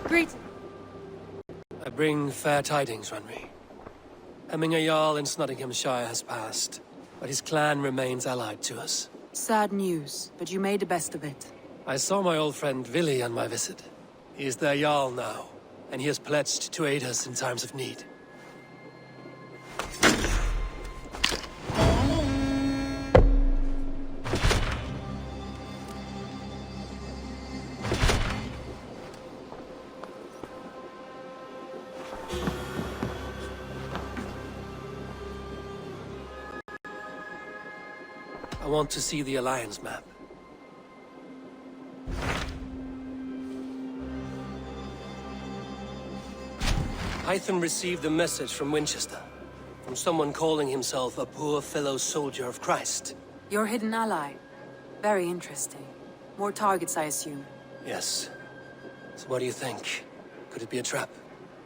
Greet. I bring fair tidings, Runry. Hemminger Jarl in Nottinghamshire has passed, but his clan remains allied to us. Sad news, but you made the best of it. I saw my old friend Vili on my visit. He is their Jarl now, and he has pledged to aid us in times of need. I want to see the Alliance map. Hytham received a message from Winchester, from someone calling himself a poor fellow soldier of Christ. Your hidden ally. Very interesting. More targets, I assume. Yes. So what do you think? Could it be a trap?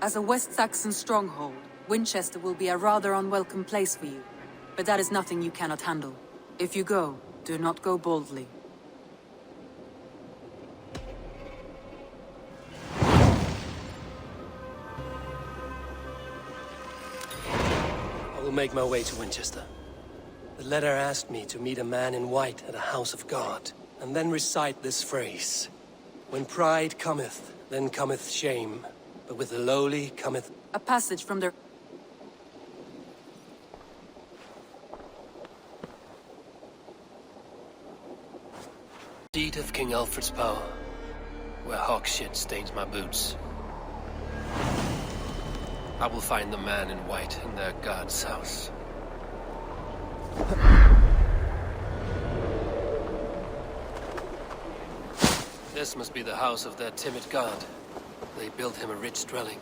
As a West Saxon stronghold, Winchester will be a rather unwelcome place for you. But that is nothing you cannot handle. If you go, do not go boldly. I will make my way to Winchester. The letter asked me to meet a man in white at a house of God, and then recite this phrase. When pride cometh, then cometh shame, but with the lowly cometh... A passage from the... Seat of King Alfred's power, where hawk shit stains my boots. I will find the man in white in their god's house. This must be the house of their timid god. They built him a rich dwelling.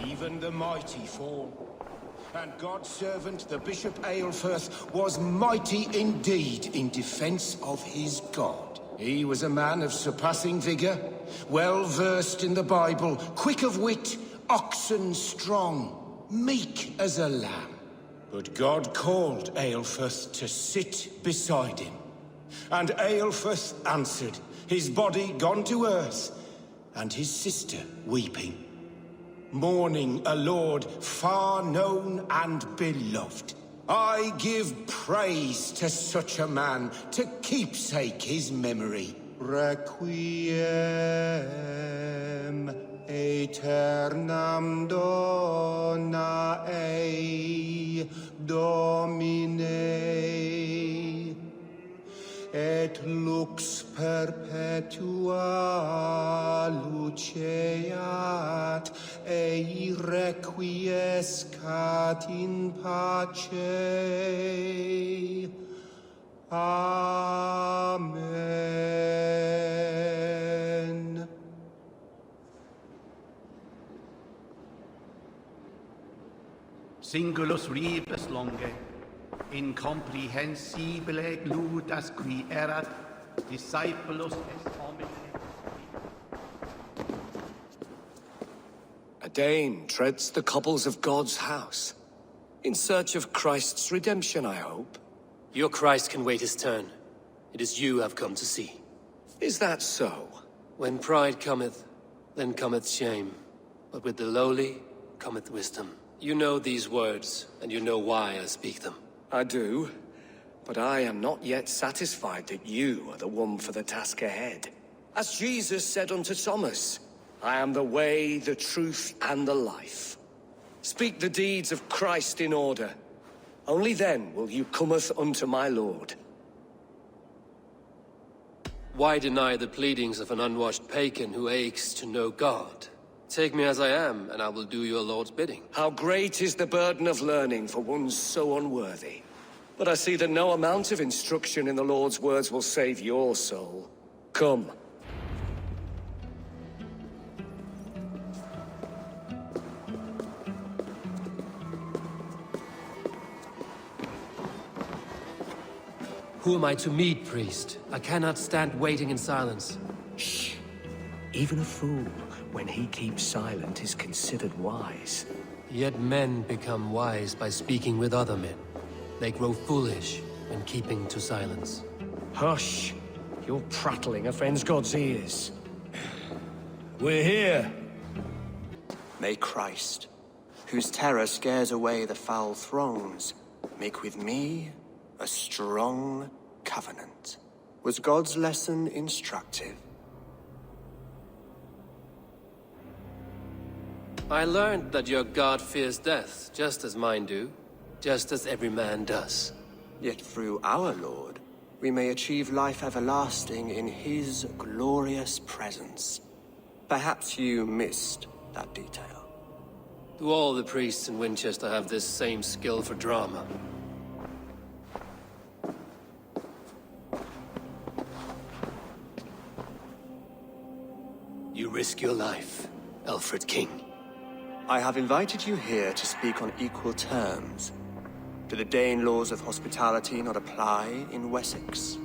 Even the mighty fall, and God's servant, the Bishop Aelfirth, was mighty indeed in defense of his God. He was a man of surpassing vigor, well versed in the Bible, quick of wit, oxen strong, meek as a lamb. But God called Aelfirth to sit beside him, and Aelfirth answered, his body gone to earth, and his sister weeping, mourning a lord far known and beloved. I give praise to such a man, to keepsake his memory. Requiem aeternam dona ei, Domine, et lux perpetua luceat, ei requiescat in pace. Amen. Singulus rebus longe, incomprehensibile gludas qui erat, discipulus est homine. A Dane treads the cobbles of God's house. In search of Christ's redemption, I hope. Your Christ can wait his turn. It is you I've come to see. Is that so? When pride cometh, then cometh shame. But with the lowly cometh wisdom. You know these words, and you know why I speak them. I do, but I am not yet satisfied that you are the one for the task ahead. As Jesus said unto Thomas, I am the way, the truth, and the life. Speak the deeds of Christ in order. Only then will you cometh unto my Lord. Why deny the pleadings of an unwashed pagan who aches to know God? Take me as I am, and I will do your Lord's bidding. How great is the burden of learning for one so unworthy. But I see that no amount of instruction in the Lord's words will save your soul. Come. Who am I to meet, priest? I cannot stand waiting in silence. Shh. Even a fool, when he keeps silent, is considered wise. Yet men become wise by speaking with other men. They grow foolish when keeping to silence. Hush! Your prattling offends God's ears. We're here. May Christ, whose terror scares away the foul throngs, make with me a strong covenant. Was God's lesson instructive? I learned that your god fears death, just as mine do. Just as every man does. Yet through our Lord, we may achieve life everlasting in his glorious presence. Perhaps you missed that detail. Do all the priests in Winchester have this same skill for drama? You risk your life, Alfred King. I have invited you here to speak on equal terms. Do the Dane laws of hospitality not apply in Wessex?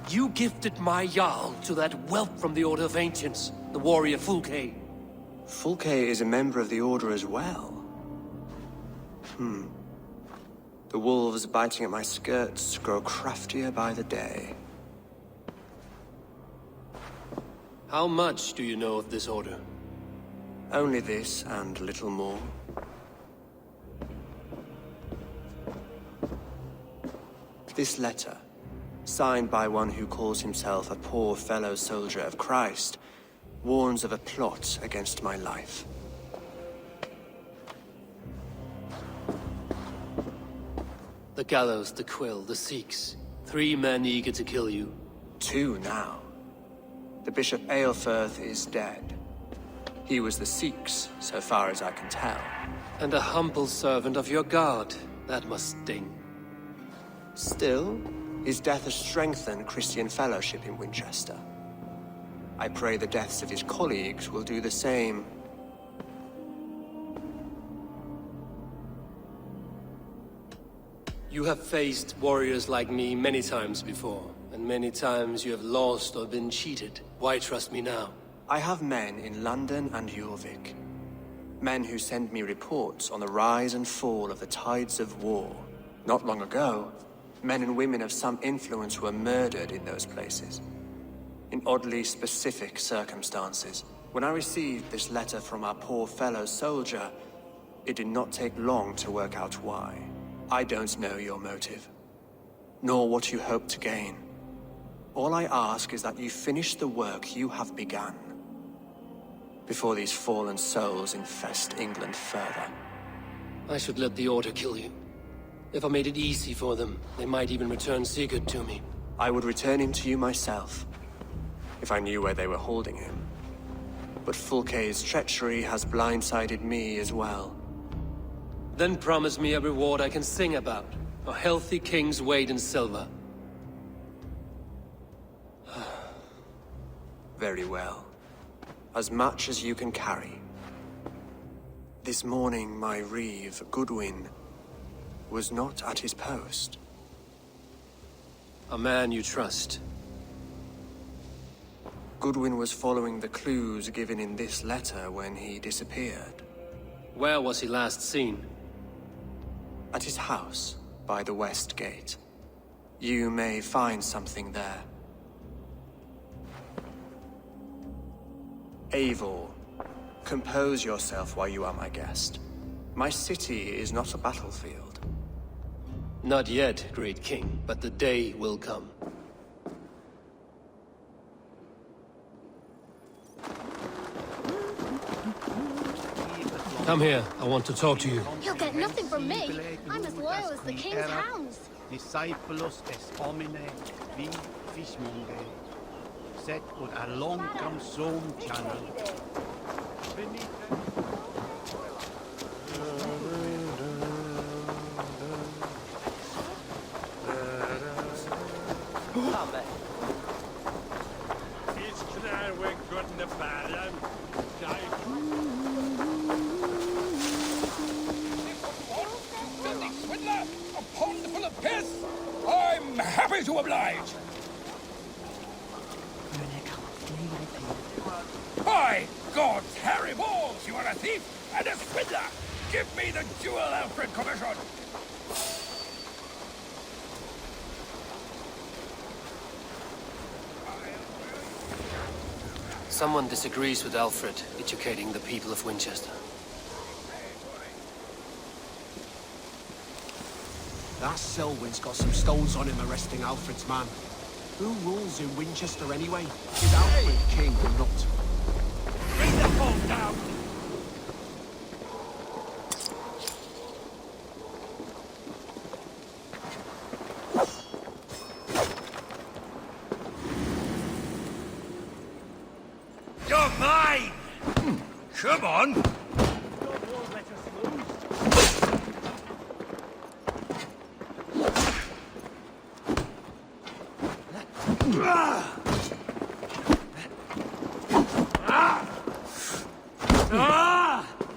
You gifted my Jarl to that whelp from the Order of Ancients, the warrior Fulke. Fulke is a member of the Order as well. The wolves biting at my skirts grow craftier by the day. How much do you know of this order? Only this and little more. This letter, signed by one who calls himself a poor fellow soldier of Christ, warns of a plot against my life. The gallows, the quill, the Sikhs. 3 men eager to kill you. 2 now. The Bishop Aelfirth is dead. He was the Sikhs, so far as I can tell. And a humble servant of your god. That must sting. Still, his death has strengthened Christian fellowship in Winchester. I pray the deaths of his colleagues will do the same. You have faced warriors like me many times before, and many times you have lost or been cheated. Why trust me now? I have men in London and Jorvik. Men who send me reports on the rise and fall of the tides of war. Not long ago, men and women of some influence were murdered in those places. In oddly specific circumstances. When I received this letter from our poor fellow soldier, it did not take long to work out why. I don't know your motive, nor what you hope to gain. All I ask is that you finish the work you have begun, before these fallen souls infest England further. I should let the Order kill you. If I made it easy for them, they might even return Sigurd to me. I would return him to you myself, if I knew where they were holding him. But Fulke's treachery has blindsided me as well. Then promise me a reward I can sing about. A healthy king's weight in silver. Very well. As much as you can carry. This morning, my reeve, Goodwin, was not at his post. A man you trust. Goodwin was following the clues given in this letter when he disappeared. Where was he last seen? At his house, by the West Gate. You may find something there. Eivor, compose yourself while you are my guest. My city is not a battlefield. Not yet, great king, but the day will come. Come here, I want to talk to you. You'll get nothing from me. I'm as loyal as the king's hounds. Discipulos est homine vi fishmonge. Set ut a longcam som channel. I Sorry to oblige. By God's hairy balls, you are a thief and a swindler! Give me the jewel Alfred commissioned! Someone disagrees with Alfred educating the people of Winchester. That Selwyn's got some stones on him arresting Alfred's man. Who rules in Winchester anyway? Is Alfred king or not? Bring the folk down! You're mine! Come on!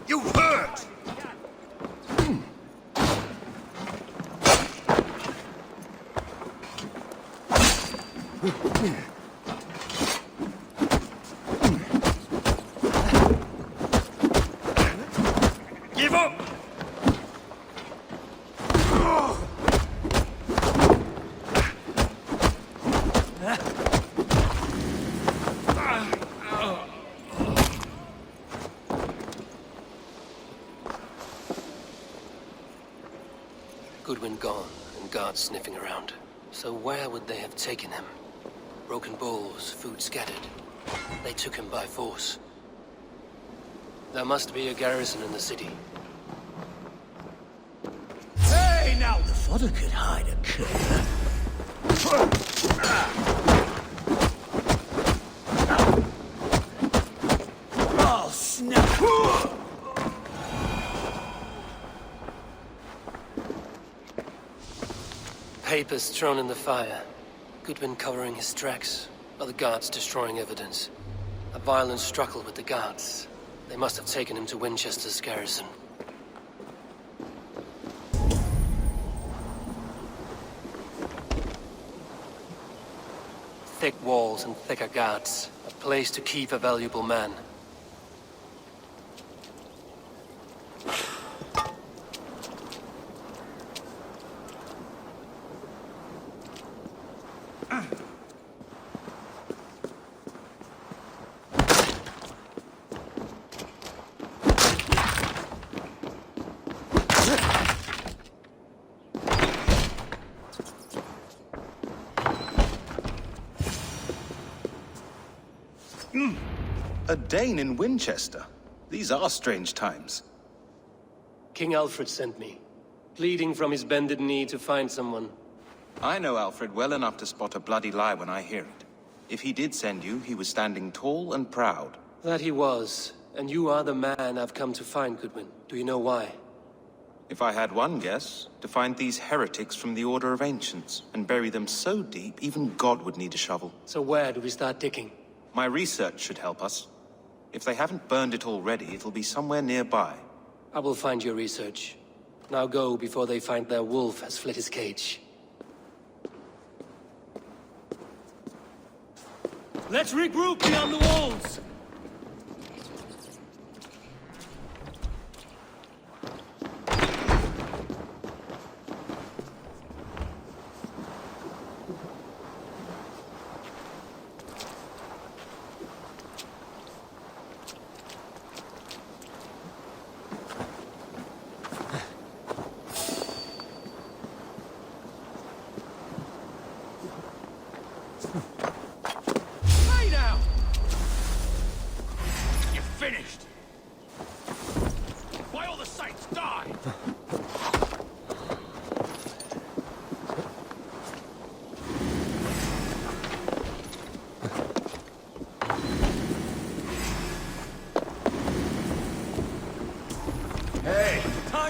You hurt! Give up! Goodwin gone, and guards sniffing around. So where would they have taken him? Broken bowls, food scattered. They took him by force. There must be a garrison in the city. Hey, now the fodder could hide a cur. Oh, snap! Papers thrown in the fire. Goodwin covering his tracks. Other guards destroying evidence. A violent struggle with the guards. They must have taken him to Winchester's garrison. Thick walls and thicker guards. A place to keep a valuable man. A Dane in Winchester? These are strange times. King Alfred sent me, pleading from his bended knee to find someone. I know Alfred well enough to spot a bloody lie when I hear it. If he did send you, he was standing tall and proud. That he was, and you are the man I've come to find, Goodwin. Do you know why? If I had one guess, to find these heretics from the Order of Ancients, and bury them so deep, even God would need a shovel. So where do we start digging? My research should help us. If they haven't burned it already, it'll be somewhere nearby. I will find your research. Now go before they find their wolf has fled his cage. Let's regroup beyond the walls!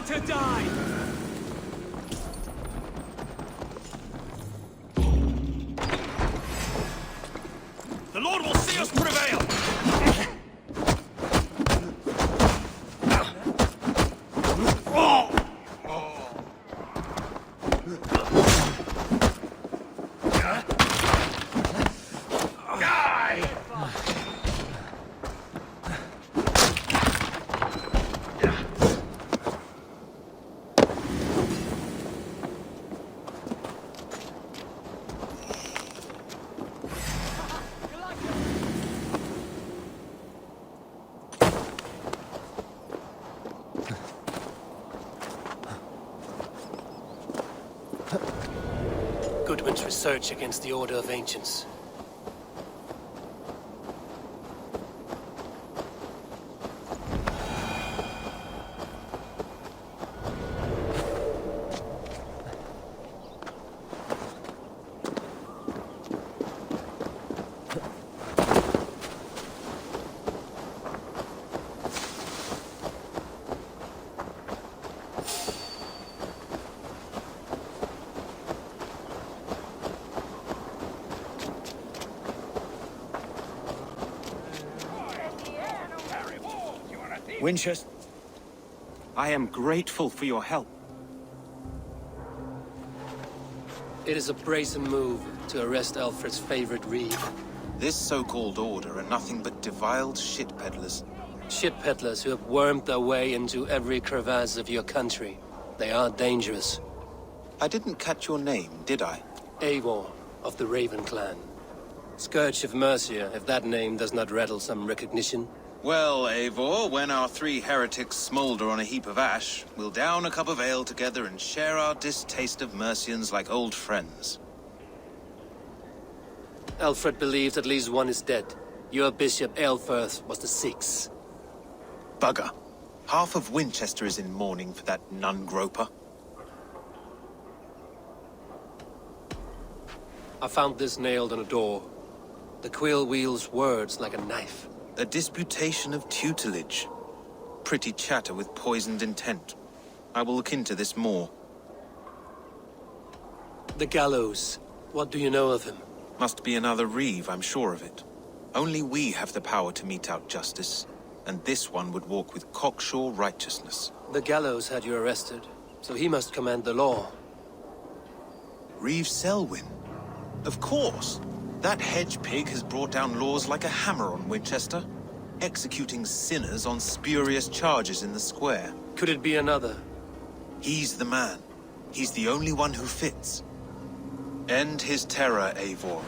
To die! The Lord will see us prevail! Goodwin's research against the Order of Ancients. Winchester. I am grateful for your help. It is a brazen move to arrest Alfred's favorite reeve. This so-called order are nothing but deviled shit peddlers. Shit peddlers who have wormed their way into every crevasse of your country. They are dangerous. I didn't catch your name, did I? Eivor of the Raven clan. Scourge of Mercia, if that name does not rattle some recognition. Well, Eivor, when our three heretics smolder on a heap of ash, we'll down a cup of ale together and share our distaste of Mercians like old friends. Alfred believed at least one is dead. Your Bishop Aelfirth was the sixth. Bugger. Half of Winchester is in mourning for that nun-groper. I found this nailed on a door. The quill wields words like a knife. A disputation of tutelage. Pretty chatter with poisoned intent. I will look into this more. The gallows. What do you know of him? Must be another reeve, I'm sure of it. Only we have the power to mete out justice, and this one would walk with cocksure righteousness. The gallows had you arrested, so he must command the law. Reeve Selwyn? Of course! That hedge pig has brought down laws like a hammer on Winchester, executing sinners on spurious charges in the square. Could it be another? He's the man. He's the only one who fits. End his terror, Eivor.